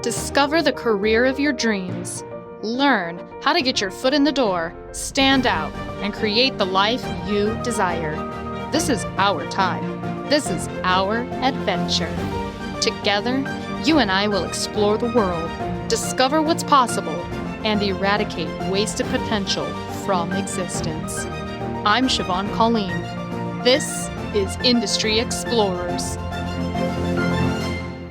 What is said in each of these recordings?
Discover the career of your dreams. Learn how to get your foot in the door, stand out, and create the life you desire. This is our time. This is our adventure. Together, you and I will explore the world, discover what's possible, and eradicate wasted potential from existence. I'm Siobhan Colleen. This is Industry Explorers.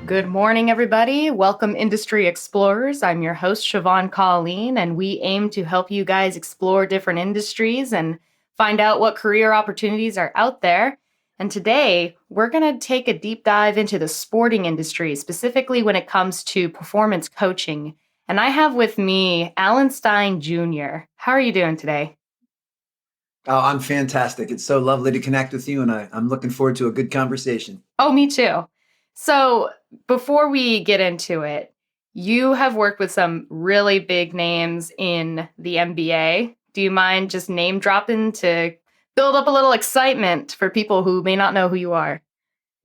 Good morning, everybody. Welcome, Industry Explorers. I'm your host, Siobhan Colleen, and we aim to help you guys explore different industries and find out what career opportunities are out there. And today, we're going to take a deep dive into the sporting industry, specifically when it comes to performance coaching. And I have with me Alan Stein Jr. How are you doing today? Oh, I'm fantastic. It's so lovely to connect with you, and I'm looking forward to a good conversation. Oh, me too. So before we get into it, you have worked with some really big names in the NBA. Do you mind just name dropping to build up a little excitement for people who may not know who you are?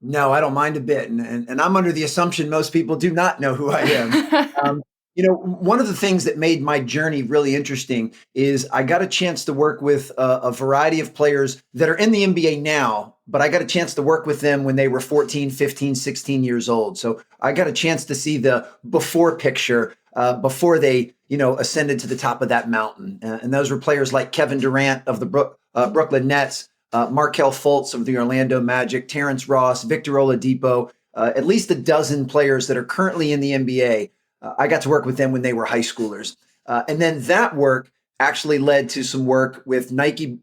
No, I don't mind a bit. And I'm under the assumption most people do not know who I am. One of the things that made my journey really interesting is I got a chance to work with a variety of players that are in the NBA now, but I got a chance to work with them when they were 14, 15, 16 years old. So I got a chance to see the before picture before they, ascended to the top of that mountain. And those were players like Kevin Durant of the Brooklyn Nets, Markelle Fultz of the Orlando Magic, Terrence Ross, Victor Oladipo, at least a dozen players that are currently in the NBA. I got to work with them when they were high schoolers. And then that work actually led to some work with Nike,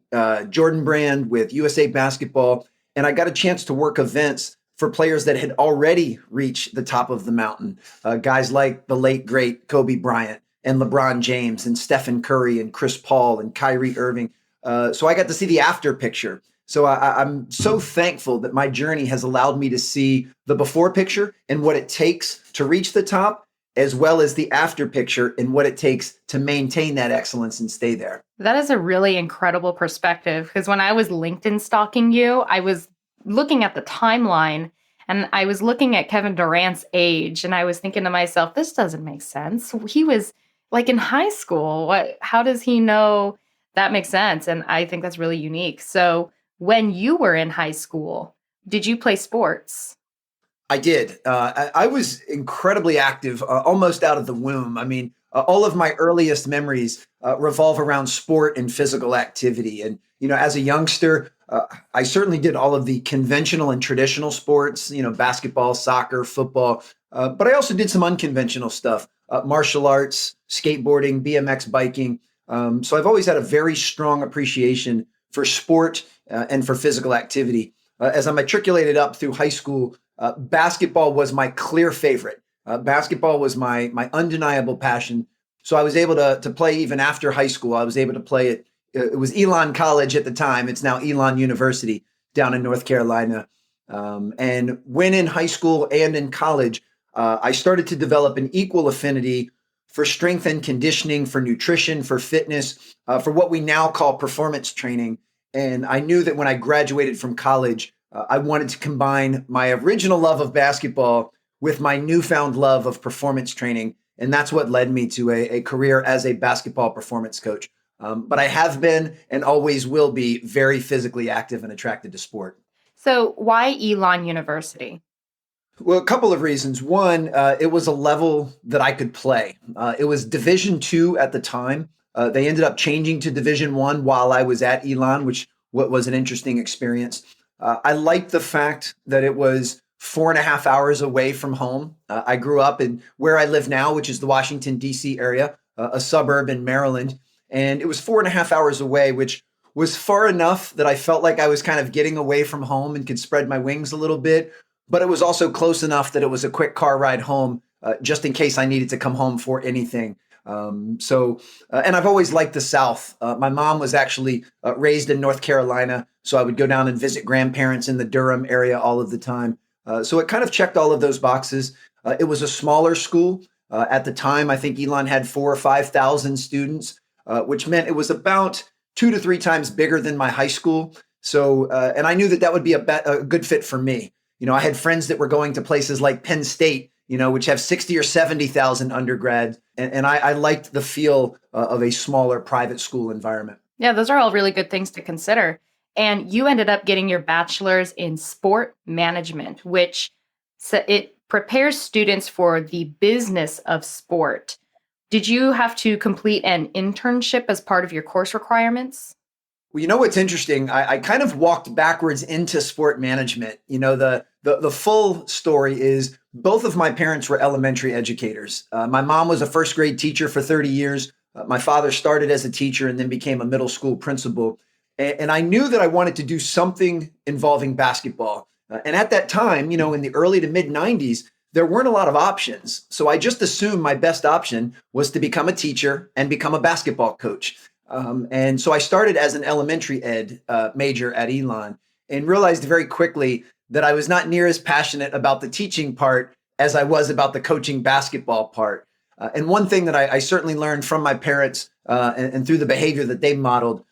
Jordan Brand, with USA Basketball. And I got a chance to work events for players that had already reached the top of the mountain. Guys like the late, great Kobe Bryant and LeBron James and Stephen Curry and Chris Paul and Kyrie Irving. So I got to see the after picture. So I'm so thankful that my journey has allowed me to see the before picture and what it takes to reach the top, as well as the after picture and what it takes to maintain that excellence and stay there. That is a really incredible perspective, because when I was LinkedIn stalking you, I was looking at the timeline and I was looking at Kevin Durant's age and I was thinking to myself, this doesn't make sense. He was like in high school. How does he know? That makes sense. And I think that's really unique. So when you were in high school, did you play sports? I did. I was incredibly active, almost out of the womb. I mean, all of my earliest memories revolve around sport and physical activity. And, as a youngster, I certainly did all of the conventional and traditional sports, basketball, soccer, football. But I also did some unconventional stuff, martial arts, skateboarding, BMX biking. So I've always had a very strong appreciation for sport and for physical activity. As I matriculated up through high school, basketball was my clear favorite. Basketball was my undeniable passion. So I was able to play even after high school. I was able to play it. It was Elon College at the time. It's now Elon University down in North Carolina. And when in high school and in college, I started to develop an equal affinity for strength and conditioning, for nutrition, for fitness, for what we now call performance training. And I knew that when I graduated from college, I wanted to combine my original love of basketball with my newfound love of performance training. And that's what led me to a career as a basketball performance coach. But I have been and always will be very physically active and attracted to sport. So why Elon University? Well, a couple of reasons. One, it was a level that I could play. It was Division II at the time. They ended up changing to Division I while I was at Elon, which was an interesting experience. I liked the fact that it was 4.5 hours away from home. I grew up in where I live now, which is the Washington, D.C. area, a suburb in Maryland. And it was 4.5 hours away, which was far enough that I felt like I was kind of getting away from home and could spread my wings a little bit. But it was also close enough that it was a quick car ride home, just in case I needed to come home for anything. And I've always liked the South. My mom was actually raised in North Carolina, so I would go down and visit grandparents in the Durham area all of the time. So it kind of checked all of those boxes. It was a smaller school. At the time, I think Elon had 4,000 or 5,000 students, which meant it was about 2 to 3 times bigger than my high school. So, and I knew that would be a good fit for me. I had friends that were going to places like Penn State which have 60 or 70,000 undergrads. And I liked the feel of a smaller private school environment. Yeah, those are all really good things to consider. And you ended up getting your bachelor's in sport management, which it prepares students for the business of sport. Did you have to complete an internship as part of your course requirements? Well, you know what's interesting? I kind of walked backwards into sport management. The full story is both of my parents were elementary educators. My mom was a first grade teacher for 30 years. My father started as a teacher and then became a middle school principal. And I knew that I wanted to do something involving basketball. And at that time, in the early to mid 90s, there weren't a lot of options. So I just assumed my best option was to become a teacher and become a basketball coach. And so I started as an elementary ed major at Elon and realized very quickly that I was not near as passionate about the teaching part as I was about the coaching basketball part. And one thing that I certainly learned from my parents and through the behavior that they modeled,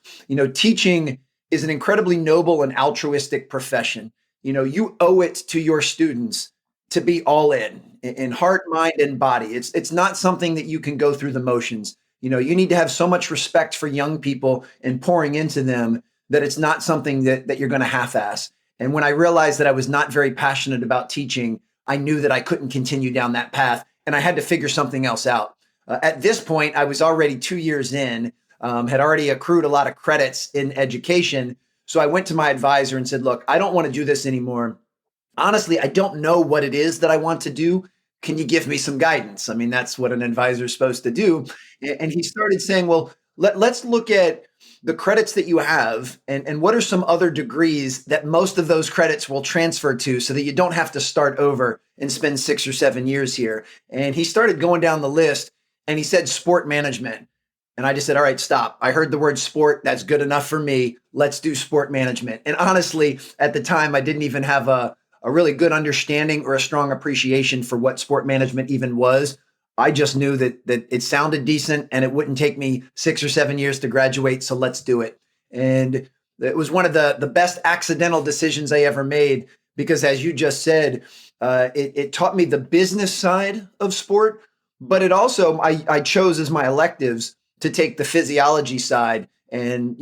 teaching is an incredibly noble and altruistic profession. You owe it to your students to be all in heart, mind, and body. It's not something that you can go through the motions. You need to have so much respect for young people and pouring into them that it's not something that you're going to half-ass. And when I realized that I was not very passionate about teaching, I knew that I couldn't continue down that path and I had to figure something else out. At this point, I was already 2 years in, had already accrued a lot of credits in education. So I went to my advisor and said, look, I don't want to do this anymore. Honestly, I don't know what it is that I want to do. Can you give me some guidance? I mean, that's what an advisor is supposed to do. And he started saying, well, let's look at the credits that you have and what are some other degrees that most of those credits will transfer to so that you don't have to start over and spend 6 or 7 years here. And he started going down the list and he said sport management. And I just said, all right, stop. I heard the word sport. That's good enough for me. Let's do sport management. And honestly, at the time, I didn't even have a really good understanding or a strong appreciation for what sport management even was. I just knew that it sounded decent and it wouldn't take me 6 or 7 years to graduate. So let's do it. And it was one of the best accidental decisions I ever made because as you just said, it taught me the business side of sport, but it also, I chose as my electives to take the physiology side and,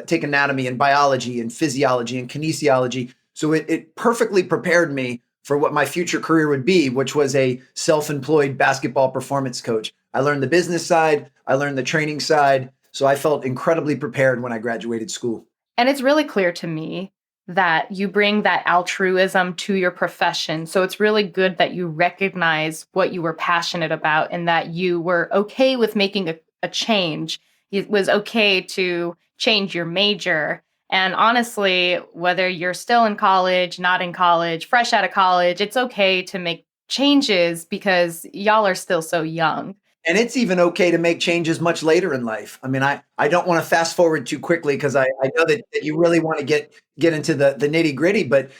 take anatomy and biology and physiology and kinesiology. So it perfectly prepared me for what my future career would be, which was a self-employed basketball performance coach. I learned the business side, I learned the training side. So I felt incredibly prepared when I graduated school. And it's really clear to me that you bring that altruism to your profession. So it's really good that you recognize what you were passionate about and that you were okay with making a change. It was okay to change your major. And honestly, whether you're still in college, not in college, fresh out of college, it's okay to make changes because y'all are still so young. And it's even okay to make changes much later in life. I mean, I don't want to fast forward too quickly because I know that you really want to get into the nitty gritty. But,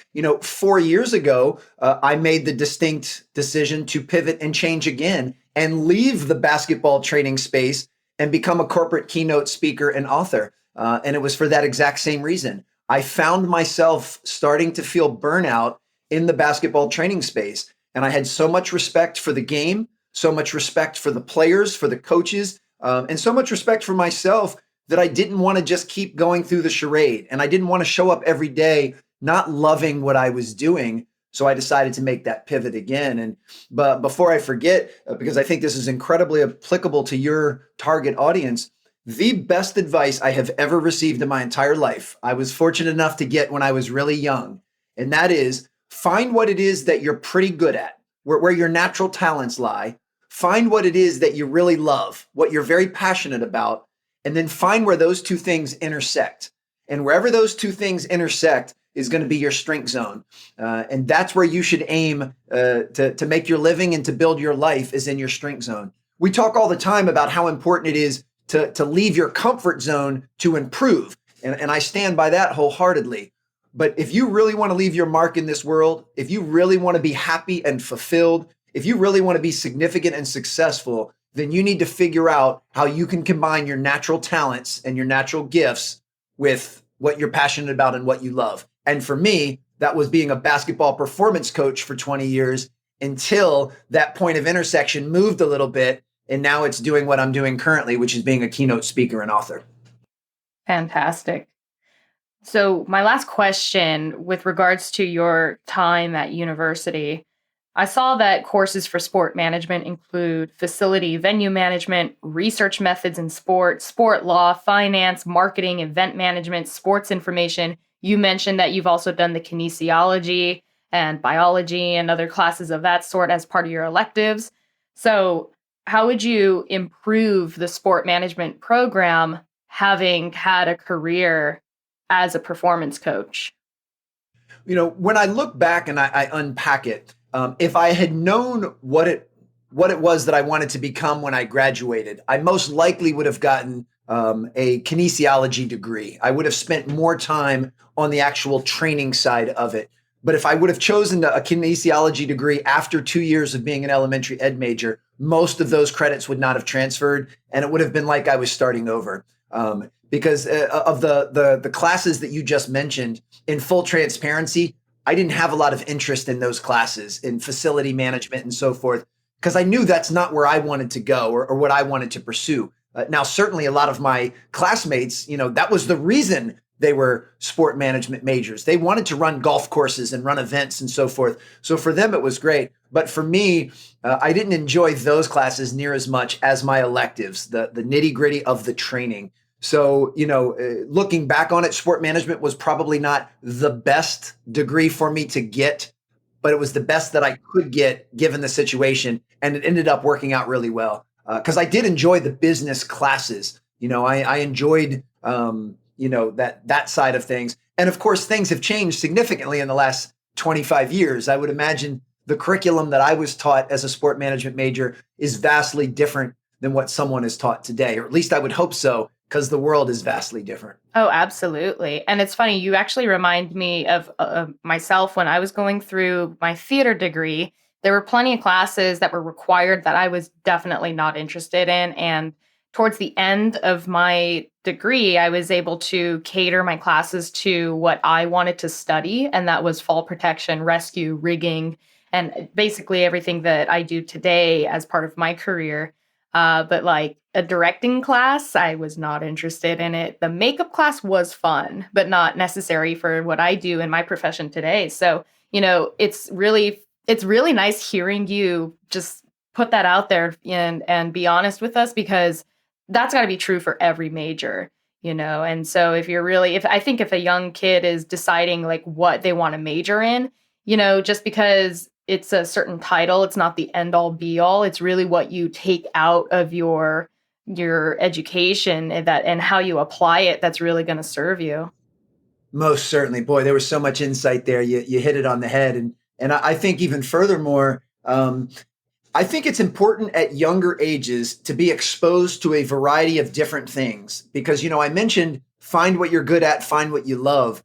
4 years ago, I made the distinct decision to pivot and change again and leave the basketball training space and become a corporate keynote speaker and author. And it was for that exact same reason. I found myself starting to feel burnout in the basketball training space. And I had so much respect for the game, so much respect for the players, for the coaches, and so much respect for myself that I didn't want to just keep going through the charade. And I didn't want to show up every day not loving what I was doing. So I decided to make that pivot again. But before I forget, because I think this is incredibly applicable to your target audience, the best advice I have ever received in my entire life, I was fortunate enough to get when I was really young. And that is find what it is that you're pretty good at, where your natural talents lie. Find what it is that you really love, what you're very passionate about, and then find where those two things intersect. And wherever those two things intersect is going to be your strength zone. And that's where you should aim to make your living and to build your life is in your strength zone. We talk all the time about how important it is to leave your comfort zone to improve. And I stand by that wholeheartedly. But if you really want to leave your mark in this world, if you really want to be happy and fulfilled, if you really want to be significant and successful, then you need to figure out how you can combine your natural talents and your natural gifts with what you're passionate about and what you love. And for me, that was being a basketball performance coach for 20 years until that point of intersection moved a little bit. And now it's doing what I'm doing currently, which is being a keynote speaker and author. Fantastic. So my last question with regards to your time at university, I saw that courses for sport management include facility venue management, research methods in sport, sport law, finance, marketing, event management, sports information. You mentioned that you've also done the kinesiology and biology and other classes of that sort as part of your electives. So how would you improve the sport management program having had a career as a performance coach? When I look back and I unpack it, if I had known what it was that I wanted to become when I graduated, I most likely would have gotten a kinesiology degree. I would have spent more time on the actual training side of it. But if I would have chosen a kinesiology degree after 2 years of being an elementary ed major, most of those credits would not have transferred, and it would have been like I was starting over. Because of the classes that you just mentioned, in full transparency, I didn't have a lot of interest in those classes, in facility management and so forth, because I knew that's not where I wanted to go or what I wanted to pursue. Now, certainly a lot of my classmates, that was the reason they were sport management majors. They wanted to run golf courses and run events and so forth. So for them, it was great. But for me, I didn't enjoy those classes near as much as my electives, the nitty gritty of the training. So, looking back on it, sport management was probably not the best degree for me to get, but it was the best that I could get given the situation. And it ended up working out really well because I did enjoy the business classes. I enjoyed, that side of things. And of course, things have changed significantly in the last 25 years. I would imagine the curriculum that I was taught as a sport management major is vastly different than what someone is taught today, or at least I would hope so, because the world is vastly different. Oh, absolutely. And it's funny, you actually remind me of myself when I was going through my theater degree. There were plenty of classes that were required that I was definitely not interested in. And towards the end of my degree, I was able to cater my classes to what I wanted to study. And that was fall protection, rescue, rigging, and basically everything that I do today as part of my career. But like a directing class, I was not interested in it. The makeup class was fun, but not necessary for what I do in my profession today. So, it's really nice hearing you just put that out there and be honest with us, because that's got to be true for every major, And so if a young kid is deciding like what they want to major in, just because it's a certain title, it's not the end all be all. It's really what you take out of your education and how you apply it that's really going to serve you. Most certainly. Boy, there was so much insight there. You hit it on the head. And I think even furthermore, I think it's important at younger ages to be exposed to a variety of different things because, I mentioned find what you're good at, find what you love.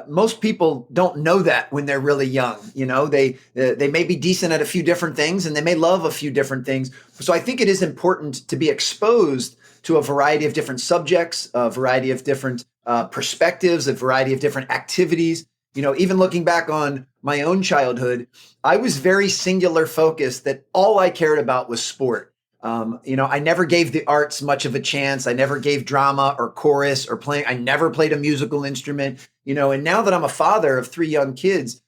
Most people don't know that when they're really young. They may be decent at a few different things and they may love a few different things. So I think it is important to be exposed to a variety of different subjects, a variety of different perspectives, a variety of different activities. Even looking back on my own childhood, I was very singular focused that all I cared about was sport. I never gave the arts much of a chance. I never gave drama or chorus or playing. I never played a musical instrument, and now that I'm a father of 3 young kids,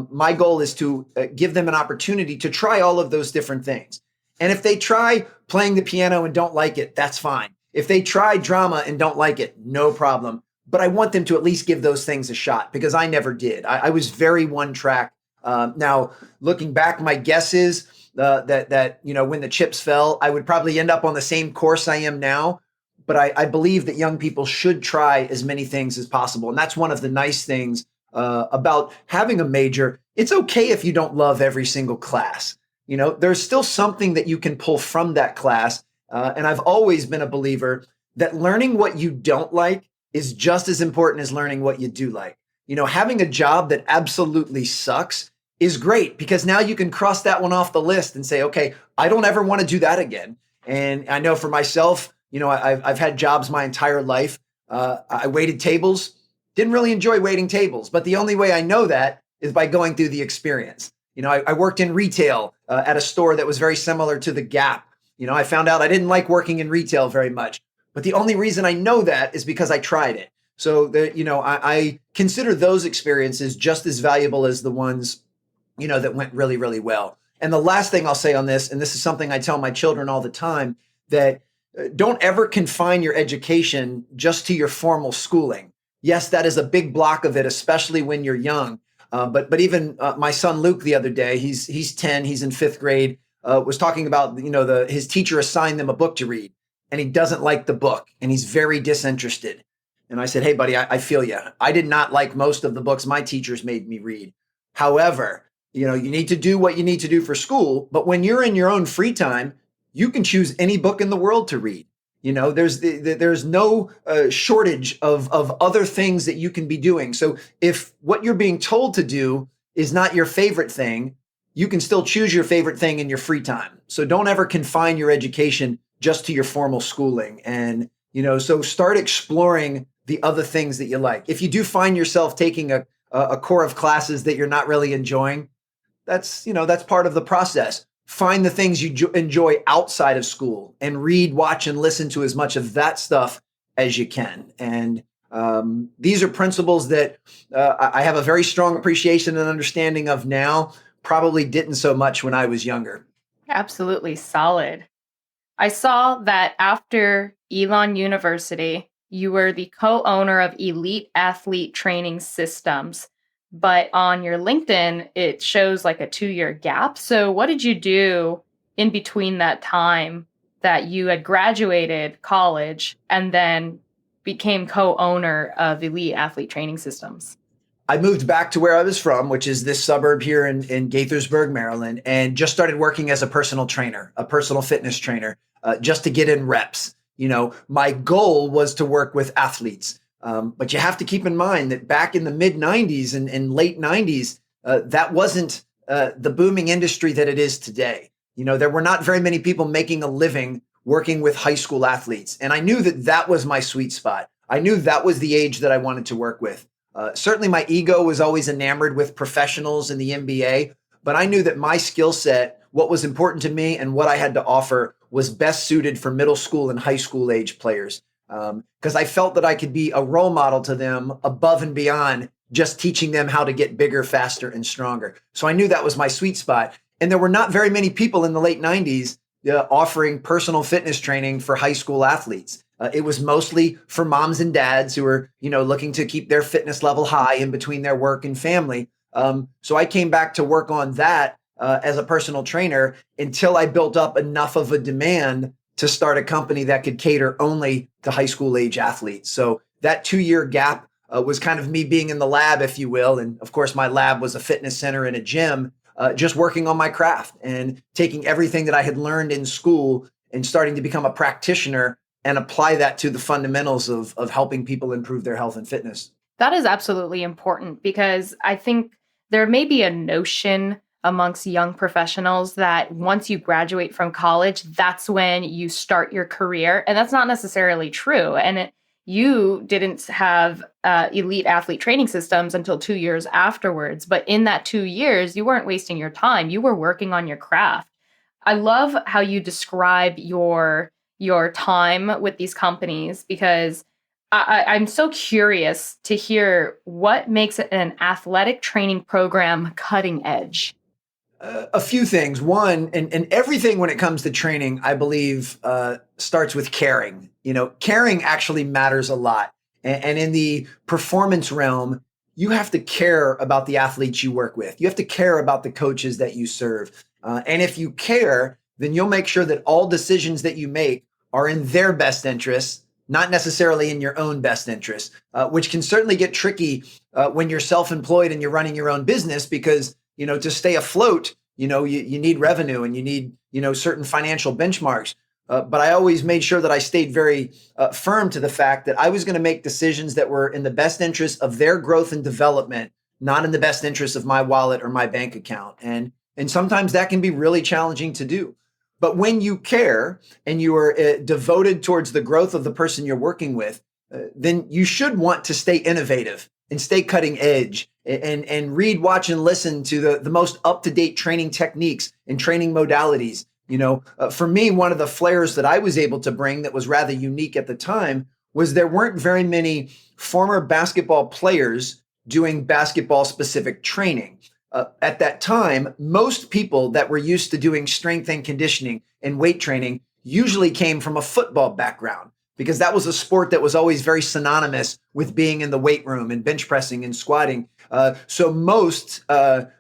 my goal is to give them an opportunity to try all of those different things. And if they try playing the piano and don't like it, that's fine. If they try drama and don't like it, no problem. But I want them to at least give those things a shot because I never did. I was very one track. Now, looking back, my guess is that when the chips fell, I would probably end up on the same course I am now. But I believe that young people should try as many things as possible. And that's one of the nice things about having a major. It's okay if you don't love every single class. There's still something that you can pull from that class. And I've always been a believer that learning what you don't like is just as important as learning what you do like. Having a job that absolutely sucks is great because now you can cross that one off the list and say, okay, I don't ever want to do that again. And I know for myself, I've had jobs my entire life. I waited tables, didn't really enjoy waiting tables, but the only way I know that is by going through the experience. I worked in retail at a store that was very similar to the Gap. I found out I didn't like working in retail very much, but the only reason I know that is because I tried it. So I consider those experiences just as valuable as the ones, that went really, really well. And the last thing I'll say on this, and this is something I tell my children all the time, that don't ever confine your education just to your formal schooling. Yes, that is a big block of it, especially when you're young. But even my son Luke the other day, he's 10, he's in fifth grade, was talking about his teacher assigned them a book to read, and he doesn't like the book, and he's very disinterested. And I said, hey, buddy, I feel you. I did not like most of the books my teachers made me read. However, you need to do what you need to do for school. But when you're in your own free time, you can choose any book in the world to read. There's no shortage of other things that you can be doing. So if what you're being told to do is not your favorite thing, you can still choose your favorite thing in your free time. So don't ever confine your education just to your formal schooling. And, so start exploring the other things that you like. If you do find yourself taking a core of classes that you're not really enjoying, that's part of the process. Find the things you enjoy outside of school and read, watch, and listen to as much of that stuff as you can. And these are principles that I have a very strong appreciation and understanding of now, probably didn't so much when I was younger. Absolutely solid. I saw that after Elon University, you were the co-owner of Elite Athlete Training Systems. But on your LinkedIn, it shows like a 2-year gap. So what did you do in between that time that you had graduated college and then became co-owner of Elite Athlete Training Systems? I moved back to where I was from, which is this suburb here in Gaithersburg, Maryland, and just started working as a personal trainer, a personal fitness trainer, just to get in reps. My goal was to work with athletes. But you have to keep in mind that back in the mid 90s and late 90s, that wasn't the booming industry that it is today. There were not very many people making a living working with high school athletes. And I knew that was my sweet spot. I knew that was the age that I wanted to work with. Certainly my ego was always enamored with professionals in the NBA, but I knew that my skill set, what was important to me and what I had to offer was best suited for middle school and high school age players. Because I felt that I could be a role model to them above and beyond just teaching them how to get bigger, faster, and stronger. So I knew that was my sweet spot. And there were not very many people in the late 90s offering personal fitness training for high school athletes. It was mostly for moms and dads who were, looking to keep their fitness level high in between their work and family. So I came back to work on that as a personal trainer until I built up enough of a demand to start a company that could cater only to high school age athletes. So that 2-year gap was kind of me being in the lab, if you will. And of course, my lab was a fitness center and a gym, just working on my craft and taking everything that I had learned in school and starting to become a practitioner and apply that to the fundamentals of helping people improve their health and fitness. That is absolutely important because I think there may be a notion amongst young professionals that once you graduate from college, that's when you start your career. And that's not necessarily true. And you didn't have elite athlete training systems until 2 years afterwards. But in that 2 years, you weren't wasting your time. You were working on your craft. I love how you describe your time with these companies because I'm so curious to hear what makes an athletic training program cutting edge. A few things. One, and everything when it comes to training, I believe, starts with caring. Caring actually matters a lot. And in the performance realm, you have to care about the athletes you work with. You have to care about the coaches that you serve. And if you care, then you'll make sure that all decisions that you make are in their best interests, not necessarily in your own best interest, which can certainly get tricky when you're self-employed and you're running your own business because to stay afloat, you need revenue and you need, certain financial benchmarks. But I always made sure that I stayed very firm to the fact that I was going to make decisions that were in the best interest of their growth and development, not in the best interest of my wallet or my bank account. And sometimes that can be really challenging to do. But when you care and you are devoted towards the growth of the person you're working with, then you should want to stay innovative and stay cutting edge and read, watch, and listen to the most up-to-date training techniques and training modalities. For me, one of the flares that I was able to bring that was rather unique at the time was there weren't very many former basketball players doing basketball specific training. At that time, most people that were used to doing strength and conditioning and weight training usually came from a football background, because that was a sport that was always very synonymous with being in the weight room and bench pressing and squatting. So most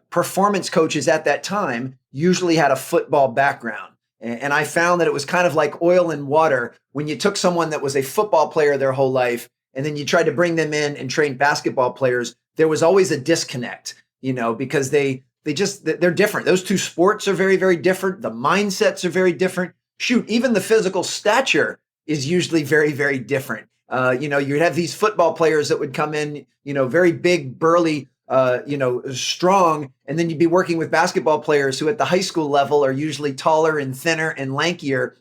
performance coaches at that time usually had a football background. And I found that it was kind of like oil and water. When you took someone that was a football player their whole life, and then you tried to bring them in and train basketball players, there was always a disconnect, because they're different. Those two sports are very, very different. The mindsets are very different. Shoot, even the physical stature is usually very, very different. You'd have these football players that would come in, very big, burly, strong. And then you'd be working with basketball players who at the high school level are usually taller and thinner and lankier.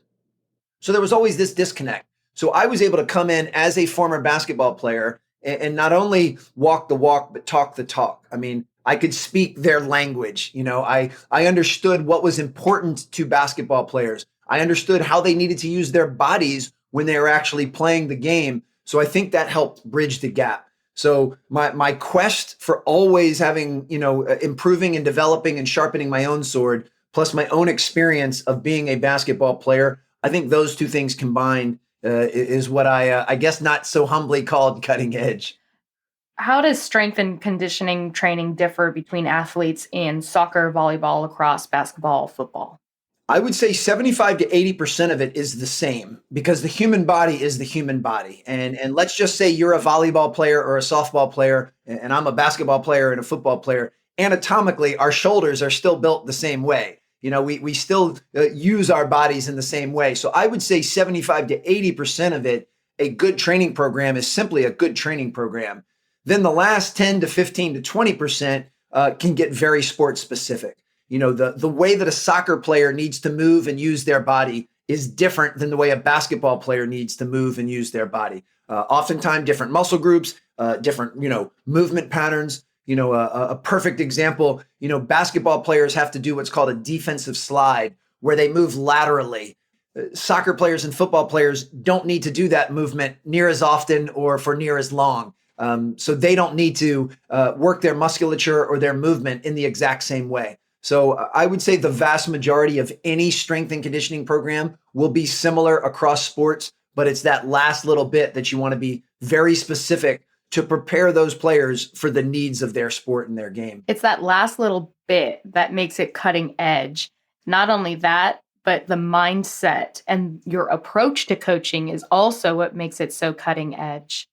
So there was always this disconnect. So I was able to come in as a former basketball player and not only walk the walk, but talk the talk. I mean, I could speak their language. I understood what was important to basketball players. I understood how they needed to use their bodies when they were actually playing the game. So I think that helped bridge the gap. So my quest for always having, improving and developing and sharpening my own sword, plus my own experience of being a basketball player, I think those two things combined is what I guess not so humbly called cutting edge. How does strength and conditioning training differ between athletes in soccer, volleyball, lacrosse, basketball, football? I would say 75 to 80% of it is the same, because the human body is the human body. And let's just say you're a volleyball player or a softball player, and I'm a basketball player and a football player. Anatomically, our shoulders are still built the same way. We still use our bodies in the same way. So I would say 75 to 80% of it, a good training program is simply a good training program. Then the last 10 to 15 to 20% can get very sport specific. The way that a soccer player needs to move and use their body is different than the way a basketball player needs to move and use their body. Oftentimes different muscle groups, different, movement patterns. A perfect example, basketball players have to do what's called a defensive slide, where they move laterally. Soccer players and football players don't need to do that movement near as often or for near as long. So they don't need to work their musculature or their movement in the exact same way. So I would say the vast majority of any strength and conditioning program will be similar across sports, but it's that last little bit that you want to be very specific to prepare those players for the needs of their sport and their game. It's that last little bit that makes it cutting edge. Not only that, but the mindset and your approach to coaching is also what makes it so cutting edge.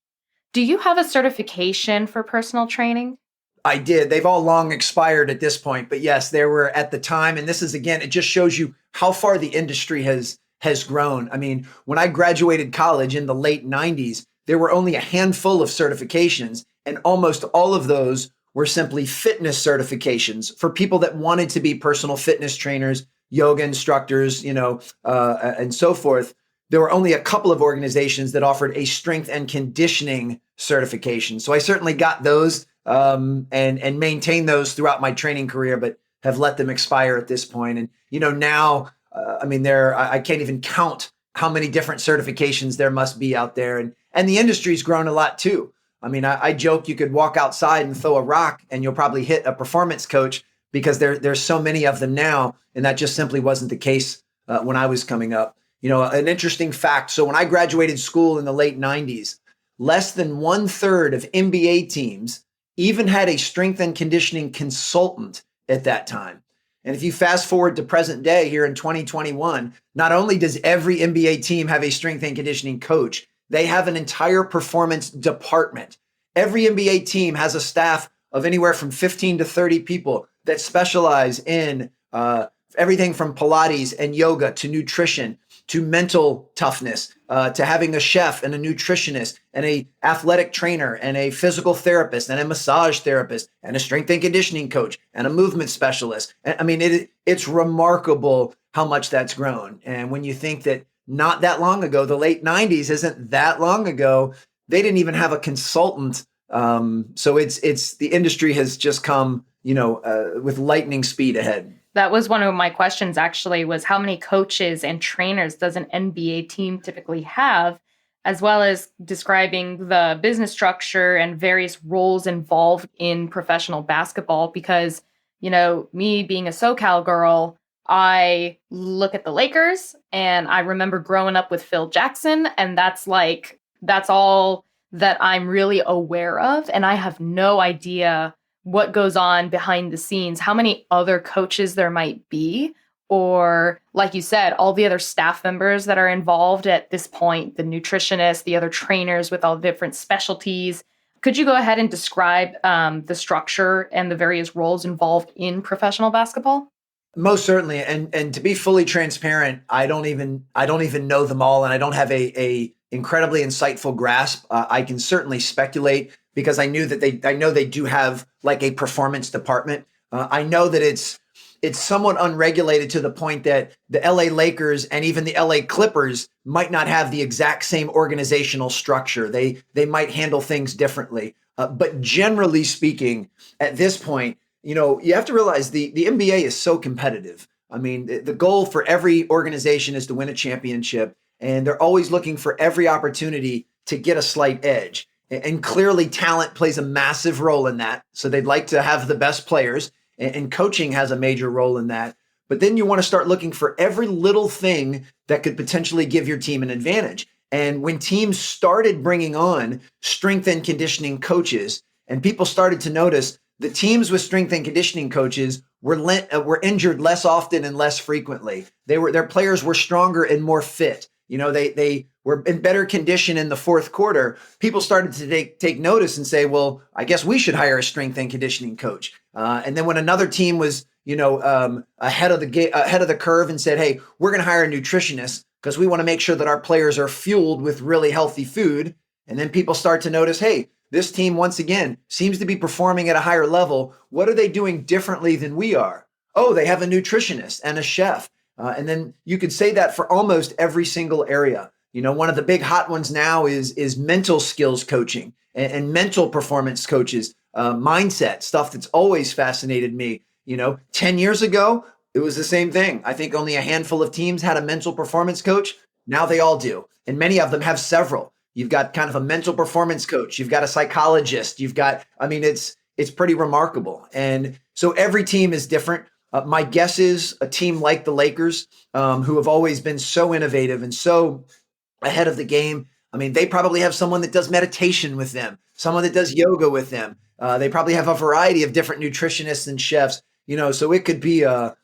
Do you have a certification for personal training? I did. They've all long expired at this point, but yes, there were at the time. And this is, again, it just shows you how far the industry has grown. I mean, when I graduated college in the late 90s, there were only a handful of certifications, and almost all of those were simply fitness certifications for people that wanted to be personal fitness trainers, yoga instructors, and so forth. There were only a couple of organizations that offered a strength and conditioning certification. So I certainly got those and maintained those throughout my training career, but have let them expire at this point. And, now, I can't even count how many different certifications there must be out there. And the industry's grown a lot too. I mean, I joke you could walk outside and throw a rock and you'll probably hit a performance coach, because there's so many of them now. And that just simply wasn't the case when I was coming up. An interesting fact. So when I graduated school in the late 90s, less than 1/3 of NBA teams even had a strength and conditioning consultant at that time. And if you fast forward to present day here in 2021, not only does every NBA team have a strength and conditioning coach, they have an entire performance department. Every NBA team has a staff of anywhere from 15 to 30 people that specialize in everything from Pilates and yoga to nutrition, to mental toughness, to having a chef and a nutritionist and a athletic trainer and a physical therapist and a massage therapist and a strength and conditioning coach and a movement specialist. I mean, it's remarkable how much that's grown. And when you think that not that long ago, the late 90s isn't that long ago, they didn't even have a consultant So it's the industry has just come, with lightning speed ahead. That was one of my questions, actually, was how many coaches and trainers does an NBA team typically have, as well as describing the business structure and various roles involved in professional basketball. Because, me being a SoCal girl, I look at the Lakers and I remember growing up with Phil Jackson, and that's all that I'm really aware of. And I have no idea what goes on behind the scenes, how many other coaches there might be, or like you said, all the other staff members that are involved at this point, the nutritionists, the other trainers with all the different specialties. Could you go ahead and describe the structure and the various roles involved in professional basketball? Most certainly, and to be fully transparent, I don't even know them all, and I don't have a incredibly insightful grasp. I can certainly speculate because I know they do have like a performance department. I know that it's somewhat unregulated to the point that the LA Lakers and even the LA Clippers might not have the exact same organizational structure. They might handle things differently. But generally speaking, at this point, you have to realize the NBA is so competitive. I mean, the goal for every organization is to win a championship, and they're always looking for every opportunity to get a slight edge. And clearly talent plays a massive role in that. So they'd like to have the best players, and coaching has a major role in that. But then you want to start looking for every little thing that could potentially give your team an advantage. And when teams started bringing on strength and conditioning coaches, and people started to notice the teams with strength and conditioning coaches were injured less often and less frequently. Their players were stronger and more fit. They were in better condition in the fourth quarter. People started to take notice and say, well, I guess we should hire a strength and conditioning coach. And then when another team was, ahead of the curve and said, hey, we're going to hire a nutritionist because we want to make sure that our players are fueled with really healthy food. And then people start to notice, hey, this team, once again, seems to be performing at a higher level. What are they doing differently than we are? Oh, they have a nutritionist and a chef. And then you could say that for almost every single area. One of the big hot ones now is mental skills coaching and mental performance coaches, mindset stuff that's always fascinated me. 10 years ago, it was the same thing. I think only a handful of teams had a mental performance coach. Now they all do. And many of them have several. You've got kind of a mental performance coach. You've got a psychologist. It's pretty remarkable. And so every team is different. My guess is a team like the Lakers, who have always been so innovative and so ahead of the game. I mean, they probably have someone that does meditation with them, someone that does yoga with them. They probably have a variety of different nutritionists and chefs, so it could be a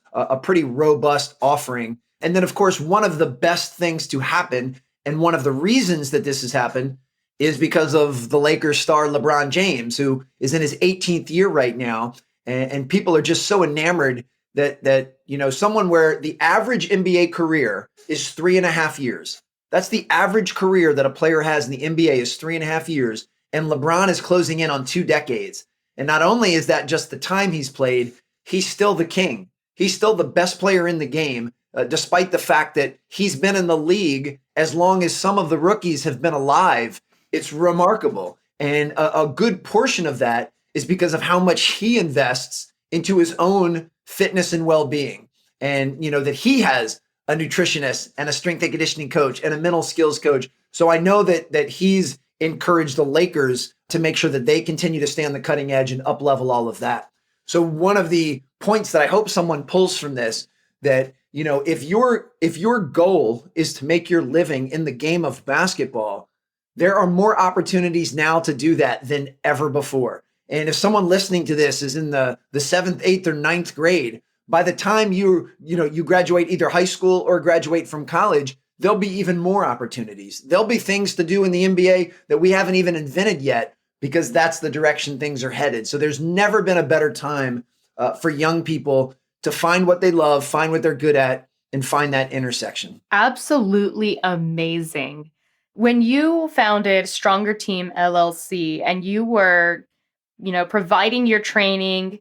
pretty robust offering. And then, of course, one of the best things to happen, and one of the reasons that this has happened, is because of the Lakers star LeBron James, who is in his 18th year right now. And people are just so enamored that someone where the average NBA career is 3.5 years. That's the average career that a player has in the NBA is 3.5 years. And LeBron is closing in on 2 decades. And not only is that just the time he's played, he's still the king. He's still the best player in the game, despite the fact that he's been in the league as long as some of the rookies have been alive. It's remarkable. And a good portion of that is because of how much he invests into his own fitness and well-being. And, that he has a nutritionist and a strength and conditioning coach and a mental skills coach. So I know that he's encouraged the Lakers to make sure that they continue to stay on the cutting edge and up-level all of that. So one of the points that I hope someone pulls from this, that, if your goal is to make your living in the game of basketball, there are more opportunities now to do that than ever before. And if someone listening to this is in the 7th, 8th, or 9th grade, by the time you graduate either high school or graduate from college, there'll be even more opportunities. There'll be things to do in the NBA that we haven't even invented yet, because that's the direction things are headed. So there's never been a better time for young people to find what they love, find what they're good at, and find that intersection. Absolutely amazing. When you founded Stronger Team LLC and you were, providing your training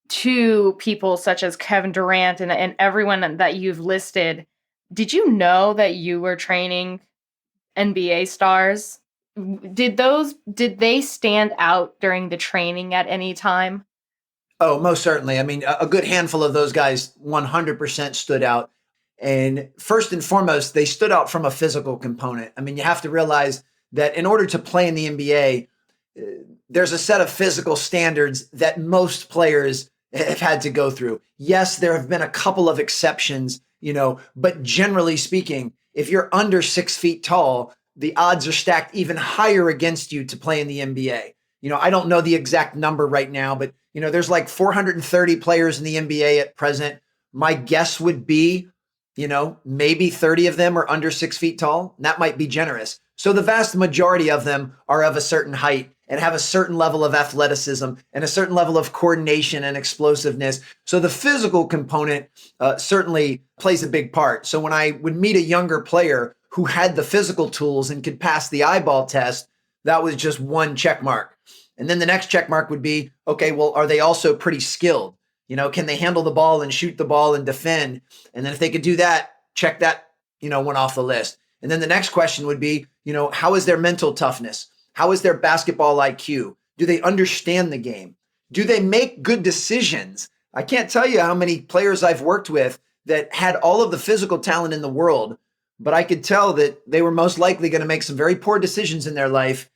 to people such as Kevin Durant and everyone that you've listed, did you know that you were training NBA stars? Did they stand out during the training at any time? Oh, most certainly. I mean, a good handful of those guys 100% stood out. And first and foremost, they stood out from a physical component. I mean, you have to realize that in order to play in the NBA, there's a set of physical standards that most players have had to go through. Yes, there have been a couple of exceptions, but generally speaking, if you're under 6 feet tall, the odds are stacked even higher against you to play in the NBA. I don't know the exact number right now, but there's like 430 players in the NBA at present. My guess would be, maybe 30 of them are under 6 feet tall. And that might be generous. So the vast majority of them are of a certain height and have a certain level of athleticism and a certain level of coordination and explosiveness. So the physical component certainly plays a big part. So when I would meet a younger player who had the physical tools and could pass the eyeball test, that was just one check mark. And then the next check mark would be, okay, well, are they also pretty skilled? Can they handle the ball and shoot the ball and defend? And then if they could do that, check that, one off the list. And then the next question would be, how is their mental toughness? How is their basketball IQ? Do they understand the game? Do they make good decisions? I can't tell you how many players I've worked with that had all of the physical talent in the world, but I could tell that they were most likely going to make some very poor decisions in their life.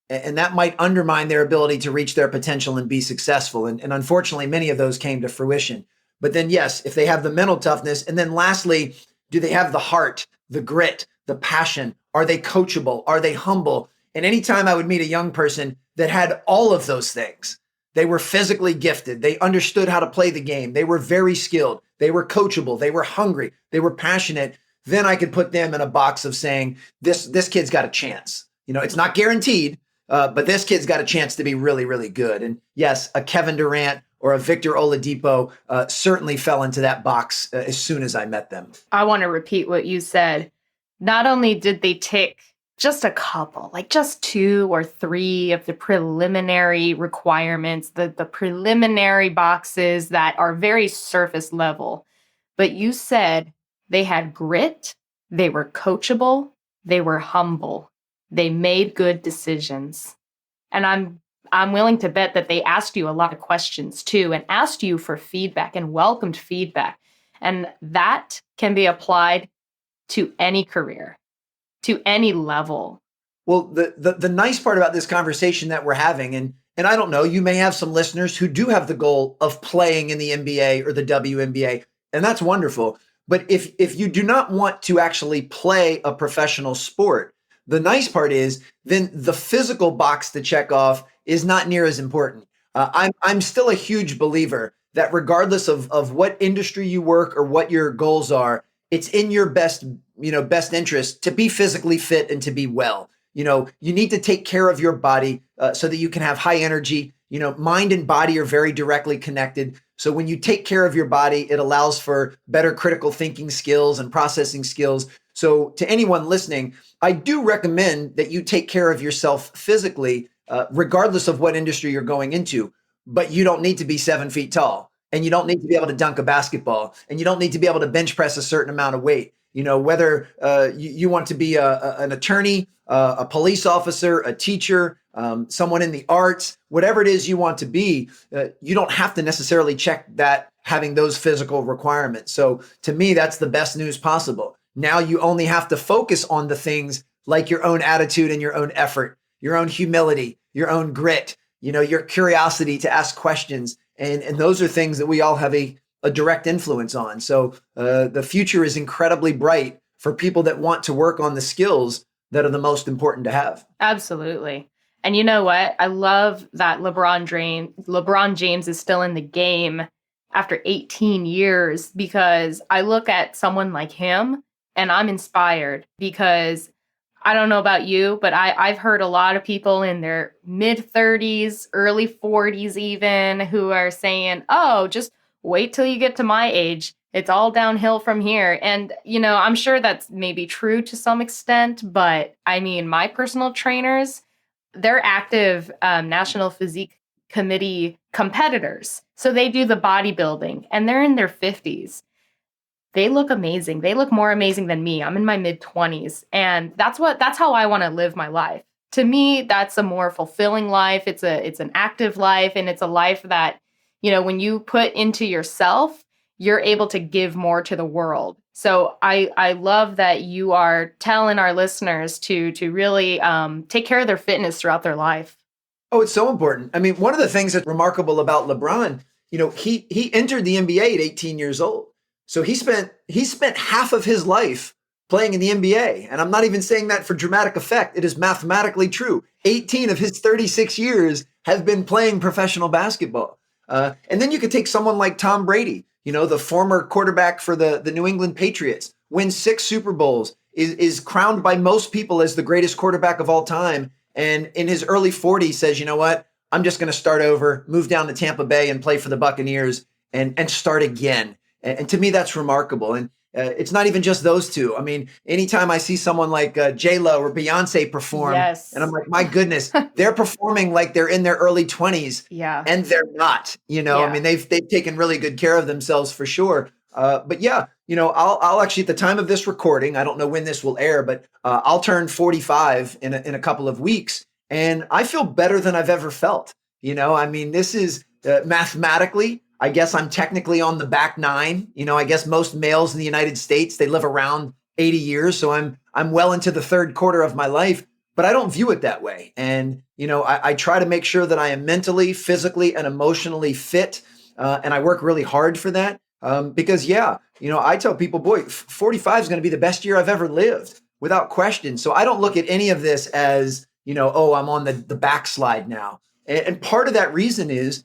And that might undermine their ability to reach their potential and be successful. And unfortunately, many of those came to fruition. But then, yes, if they have the mental toughness, and then lastly, do they have the heart, the grit, the passion? Are they coachable? Are they humble? And anytime I would meet a young person that had all of those things, they were physically gifted. They understood how to play the game. They were very skilled. They were coachable. They were hungry. They were passionate. Then I could put them in a box of saying, this kid's got a chance. It's not guaranteed, but this kid's got a chance to be really, really good. And yes, a Kevin Durant or a Victor Oladipo certainly fell into that box as soon as I met them. I want to repeat what you said. Not only did they tick just a couple, like just 2 or 3 of the preliminary requirements, the preliminary boxes that are very surface level, but you said they had grit, they were coachable, they were humble, they made good decisions. And I'm willing to bet that they asked you a lot of questions too, and asked you for feedback and welcomed feedback. And that can be applied to any career, to any level. Well, the nice part about this conversation that we're having, and I don't know, you may have some listeners who do have the goal of playing in the NBA or the WNBA, and that's wonderful. But if you do not want to actually play a professional sport, the nice part is then the physical box to check off is not near as important. I'm still a huge believer that regardless of what industry you work or what your goals are, it's in your best interest to be physically fit and to be well. You need to take care of your body so that you can have high energy. Mind and body are very directly connected. So when you take care of your body, it allows for better critical thinking skills and processing skills. So to anyone listening, I do recommend that you take care of yourself physically, regardless of what industry you're going into. But you don't need to be 7 feet tall, and you don't need to be able to dunk a basketball, and you don't need to be able to bench press a certain amount of weight. Whether you want to be an attorney, a police officer, a teacher, someone in the arts, whatever it is you want to be, you don't have to necessarily check that having those physical requirements. So to me, that's the best news possible. Now you only have to focus on the things like your own attitude and your own effort, your own humility, your own grit, your curiosity to ask questions. And those are things that we all have a direct influence on. So the future is incredibly bright for people that want to work on the skills that are the most important to have. Absolutely. And you know what? I love that LeBron James is still in the game after 18 years, because I look at someone like him and I'm inspired, because I don't know about you, but I've heard a lot of people in their mid 30s, early 40s even, who are saying, oh, just wait till you get to my age. It's all downhill from here. And, I'm sure that's maybe true to some extent, but I mean, my personal trainers, they're active National Physique Committee competitors. So they do the bodybuilding and they're in their 50s. They look amazing. They look more amazing than me. I'm in my mid 20s. And that's how I want to live my life. to me, that's a more fulfilling life. It's an active life, and it's a life that, when you put into yourself, you're able to give more to the world. So I love that you are telling our listeners to really take care of their fitness throughout their life. Oh, it's so important. I mean, one of the things that's remarkable about LeBron, he entered the NBA at 18 years old. So he spent half of his life playing in the NBA. And I'm not even saying that for dramatic effect. It is mathematically true. 18 of his 36 years have been playing professional basketball. And then you could take someone like Tom Brady, the former quarterback for the New England Patriots, wins 6 Super Bowls, is crowned by most people as the greatest quarterback of all time. And in his early 40s says, you know what, I'm just going to start over, move down to Tampa Bay and play for the Buccaneers and start again. And to me, that's remarkable. And it's not even just those two. I mean, anytime I see someone like J-Lo or Beyonce perform, yes. And I'm like, my goodness, they're performing like they're in their early 20s. Yeah. And they're not, Yeah. I mean, they've taken really good care of themselves for sure. But yeah, I'll actually, at the time of this recording, I don't know when this will air, but I'll turn 45 in a couple of weeks. And I feel better than I've ever felt. I mean, this is mathematically, I guess I'm technically on the back 9. I guess most males in the United States, they live around 80 years. So I'm well into the 3rd quarter of my life, but I don't view it that way. And, I try to make sure that I am mentally, physically, and emotionally fit. And I work really hard for that. Because I tell people, boy, 45 is going to be the best year I've ever lived without question. So I don't look at any of this as, oh, I'm on the backslide now. And part of that reason is,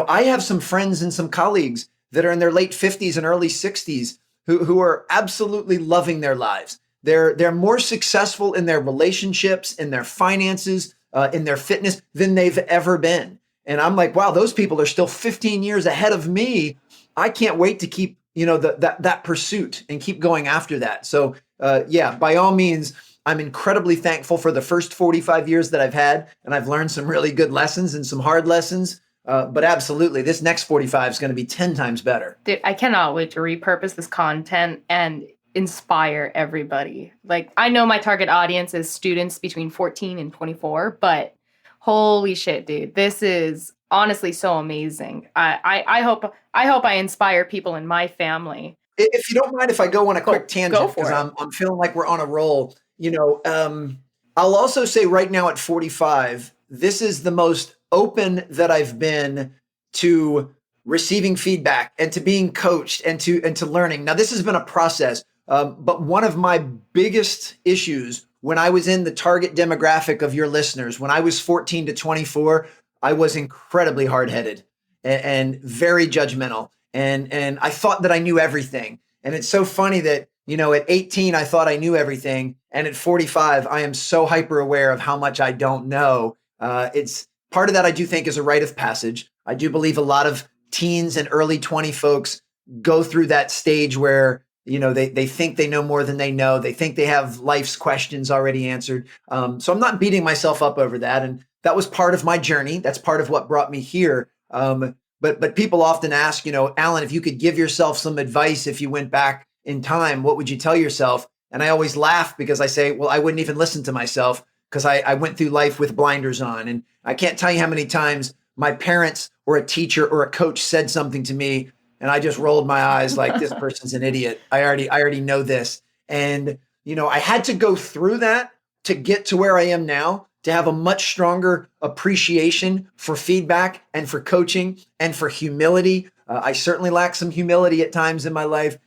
I have some friends and some colleagues that are in their late 50s and early 60s who are absolutely loving their lives. They're more successful in their relationships, in their finances, in their fitness than they've ever been. And I'm like, wow, those people are still 15 years ahead of me. I can't wait to keep, that pursuit and keep going after that. So by all means, I'm incredibly thankful for the first 45 years that I've had, and I've learned some really good lessons and some hard lessons. But absolutely, this next 45 is going to be 10 times better. Dude, I cannot wait to repurpose this content and inspire everybody. Like, I know my target audience is students between 14 and 24, but holy shit, dude, this is honestly so amazing. I hope I inspire people in my family. If you don't mind, if I go on a quick tangent, because I'm I'm feeling like we're on a roll. I'll also say right now at 45, this is the most open that I've been to receiving feedback and to being coached and to learning. Now, this has been a process, but one of my biggest issues when I was in the target demographic of your listeners, when I was 14 to 24, I was incredibly hard-headed and very judgmental. And I thought that I knew everything. And it's so funny that, at 18, I thought I knew everything. And at 45, I am so hyper aware of how much I don't know. It's part of that I do think is a rite of passage. I do believe a lot of teens and early 20 folks go through that stage where, they think they know more than they know. They think they have life's questions already answered. So I'm not beating myself up over that. And that was part of my journey. That's part of what brought me here. But people often ask, Alan, if you could give yourself some advice if you went back in time, what would you tell yourself? And I always laugh because I say, well, I wouldn't even listen to myself because I went through life with blinders on. And I can't tell you how many times my parents or a teacher or a coach said something to me and I just rolled my eyes like, this person's an idiot. I already know this. And, I had to go through that to get to where I am now, to have a much stronger appreciation for feedback and for coaching and for humility. I certainly lack some humility at times in my life.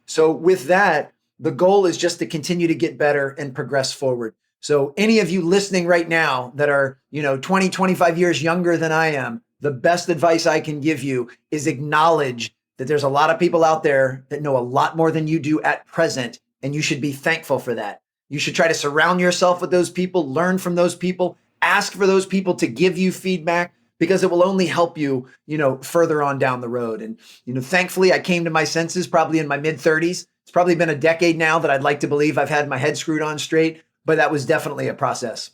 So with that, the goal is just to continue to get better and progress forward. So any of you listening right now that are, 20, 25 years younger than I am, the best advice I can give you is acknowledge that there's a lot of people out there that know a lot more than you do at present, and you should be thankful for that. You should try to surround yourself with those people, learn from those people, ask for those people to give you feedback, because it will only help you, further on down the road. And, thankfully I came to my senses probably in my mid 30s. It's probably been a decade now that I'd like to believe I've had my head screwed on straight, but that was definitely a process.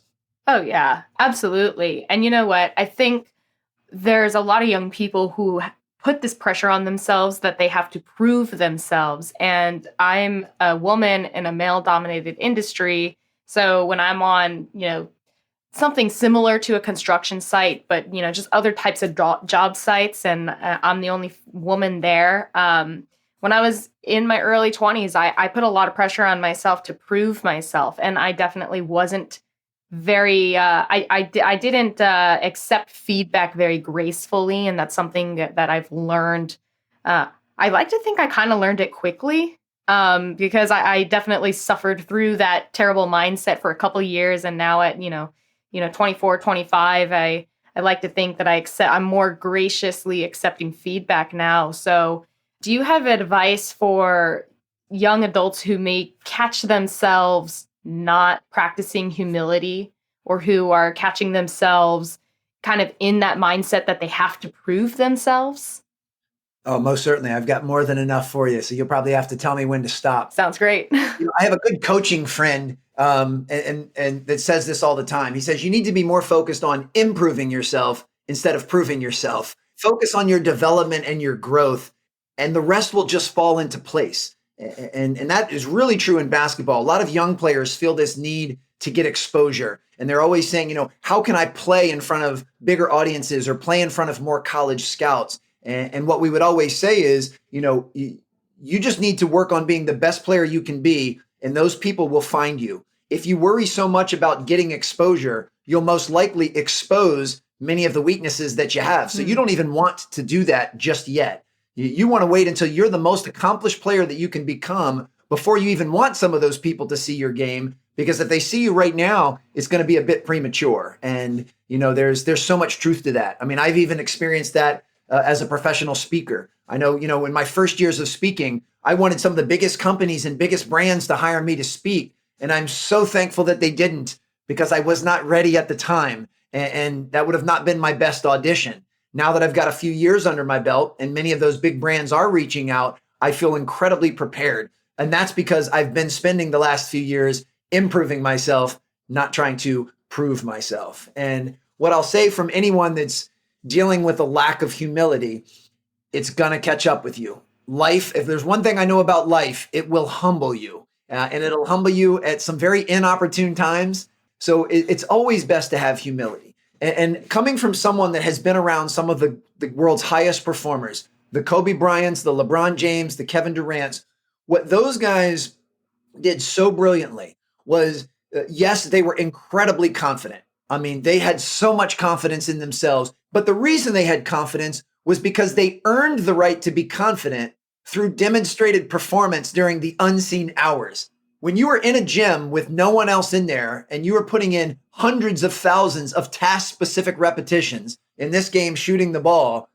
Oh yeah, absolutely. And you know what? I think there's a lot of young people who put this pressure on themselves that they have to prove themselves. And I'm a woman in a male-dominated industry. So when I'm on, something similar to a construction site, but just other types of job sites, and I'm the only woman there. When I was in my early 20s, I put a lot of pressure on myself to prove myself, and I definitely wasn't very. I didn't accept feedback very gracefully, and that's something that I've learned. I like to think I kind of learned it quickly, because I definitely suffered through that terrible mindset for a couple of years, and now at 24, 25, I like to think that I'm more graciously accepting feedback now. So do you have advice for young adults who may catch themselves not practicing humility, or who are catching themselves kind of in that mindset that they have to prove themselves? Oh, most certainly. I've got more than enough for you. So you'll probably have to tell me when to stop. Sounds great. I have a good coaching friend and that says this all the time. He says, you need to be more focused on improving yourself instead of proving yourself. Focus on your development and your growth, and the rest will just fall into place. And that is really true in basketball. A lot of young players feel this need to get exposure. And they're always saying, how can I play in front of bigger audiences or play in front of more college scouts? And what we would always say is, you just need to work on being the best player you can be, and those people will find you. If you worry so much about getting exposure, you'll most likely expose many of the weaknesses that you have. So you don't even want to do that just yet. You want to wait until you're the most accomplished player that you can become before you even want some of those people to see your game. Because if they see you right now, it's going to be a bit premature. And, there's so much truth to that. I mean, I've even experienced that as a professional speaker. I know, in my first years of speaking, I wanted some of the biggest companies and biggest brands to hire me to speak. And I'm so thankful that they didn't, because I was not ready at the time. And that would have not been my best audition. Now that I've got a few years under my belt and many of those big brands are reaching out, I feel incredibly prepared. And that's because I've been spending the last few years improving myself, not trying to prove myself. And what I'll say from anyone that's dealing with a lack of humility, it's going to catch up with you. Life, if there's one thing I know about life, it will humble you. And it'll humble you at some very inopportune times. So it's always best to have humility. And coming from someone that has been around some of the world's highest performers, the Kobe Bryants, the LeBron James, the Kevin Durants, what those guys did so brilliantly was, yes, they were incredibly confident. I mean, they had so much confidence in themselves. But the reason they had confidence was because they earned the right to be confident through demonstrated performance during the unseen hours. When you were in a gym with no one else in there and you were putting in hundreds of thousands of task-specific repetitions, in this game, shooting the ball,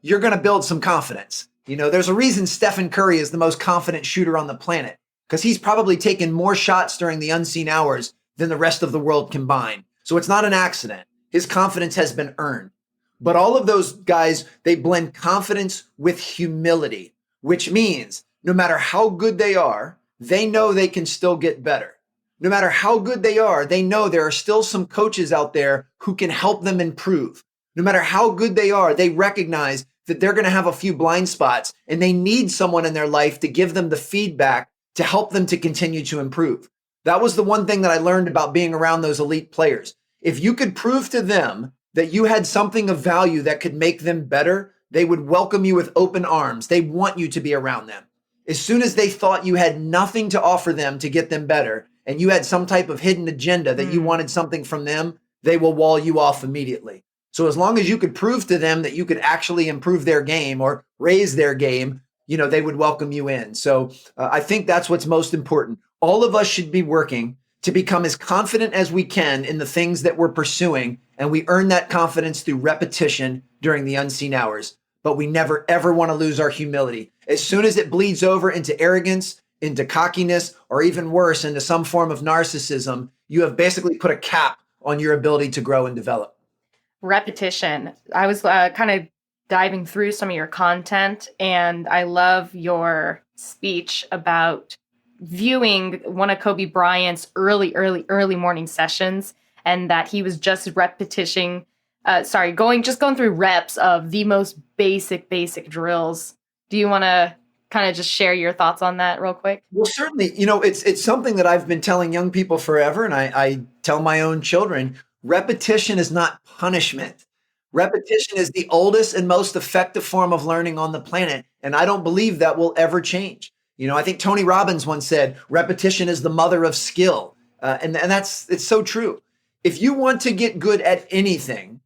you're going to build some confidence. There's a reason Stephen Curry is the most confident shooter on the planet, because he's probably taken more shots during the unseen hours than the rest of the world combined. So it's not an accident. His confidence has been earned. But all of those guys, they blend confidence with humility, which means no matter how good they are, they know they can still get better. No matter how good they are, they know there are still some coaches out there who can help them improve. No matter how good they are, they recognize that they're going to have a few blind spots and they need someone in their life to give them the feedback to help them to continue to improve. That was the one thing that I learned about being around those elite players. If you could prove to them that you had something of value that could make them better, they would welcome you with open arms. They want you to be around them. As soon as they thought you had nothing to offer them to get them better, and you had some type of hidden agenda that you wanted something from them, they will wall you off immediately. So as long as you could prove to them that you could actually improve their game or raise their game, they would welcome you in. So I think that's what's most important. All of us should be working to become as confident as we can in the things that we're pursuing. And we earn that confidence through repetition during the unseen hours. But we never, ever want to lose our humility. As soon as it bleeds over into arrogance, into cockiness, or even worse, into some form of narcissism, you have basically put a cap on your ability to grow and develop. Repetition. I was kind of diving through some of your content, and I love your speech about viewing one of Kobe Bryant's early morning sessions, and that he was just going through reps of the most basic drills. Do you want to kind of just share your thoughts on that real quick? Well, certainly, it's something that I've been telling young people forever, and I tell my own children. Repetition is not punishment. Repetition is the oldest and most effective form of learning on the planet. And I don't believe that will ever change. I think Tony Robbins once said, repetition is the mother of skill. And it's so true. If you want to get good at anything,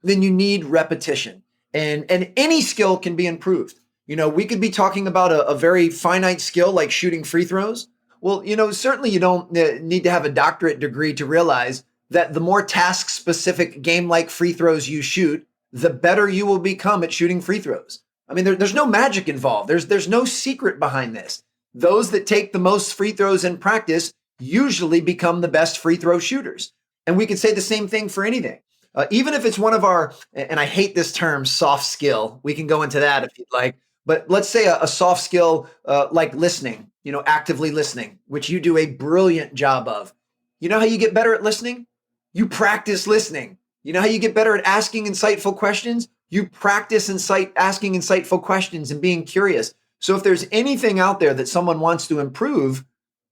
then you need repetition. And any skill can be improved. We could be talking about a very finite skill like shooting free throws. Well, certainly you don't need to have a doctorate degree to realize that the more task-specific game-like free throws you shoot, the better you will become at shooting free throws. I mean, there's no magic involved. There's no secret behind this. Those that take the most free throws in practice usually become the best free throw shooters. And we could say the same thing for anything. Even if it's one of our, and I hate this term, soft skill. We can go into that if you'd like. But let's say a soft skill like listening, actively listening, which you do a brilliant job of. You know how you get better at listening? You practice listening. You know how you get better at asking insightful questions? You practice asking insightful questions and being curious. So if there's anything out there that someone wants to improve,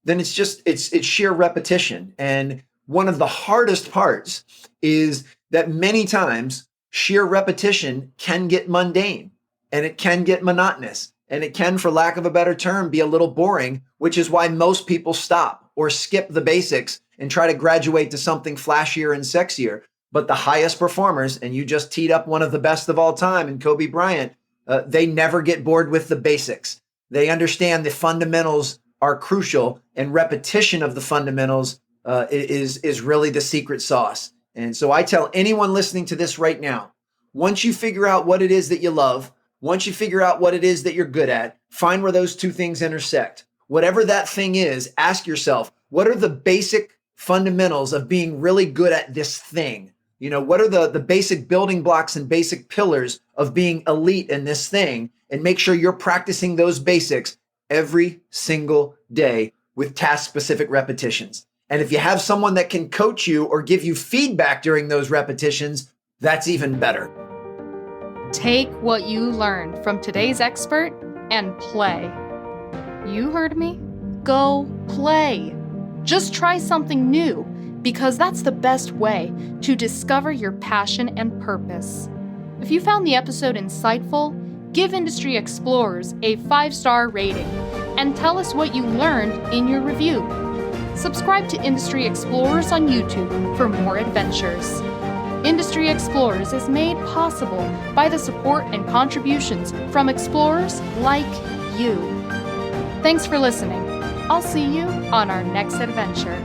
then it's sheer repetition. And one of the hardest parts is that many times sheer repetition can get mundane and it can get monotonous and it can, for lack of a better term, be a little boring, which is why most people stop or skip the basics and try to graduate to something flashier and sexier. But the highest performers, and you just teed up one of the best of all time in Kobe Bryant, they never get bored with the basics. They understand the fundamentals are crucial, and repetition of the fundamentals is really the secret sauce. And so I tell anyone listening to this right now, once you figure out what it is that you love, once you figure out what it is that you're good at, find where those two things intersect. Whatever that thing is, ask yourself, what are the basic fundamentals of being really good at this thing? What are the basic building blocks and basic pillars of being elite in this thing? And make sure you're practicing those basics every single day with task-specific repetitions. And if you have someone that can coach you or give you feedback during those repetitions, that's even better. Take what you learned from today's expert and play. You heard me? Go play. Just try something new, because that's the best way to discover your passion and purpose. If you found the episode insightful, give Industry Explorers a 5-star rating and tell us what you learned in your review. Subscribe to Industry Explorers on YouTube for more adventures. Industry Explorers is made possible by the support and contributions from explorers like you. Thanks for listening. I'll see you on our next adventure.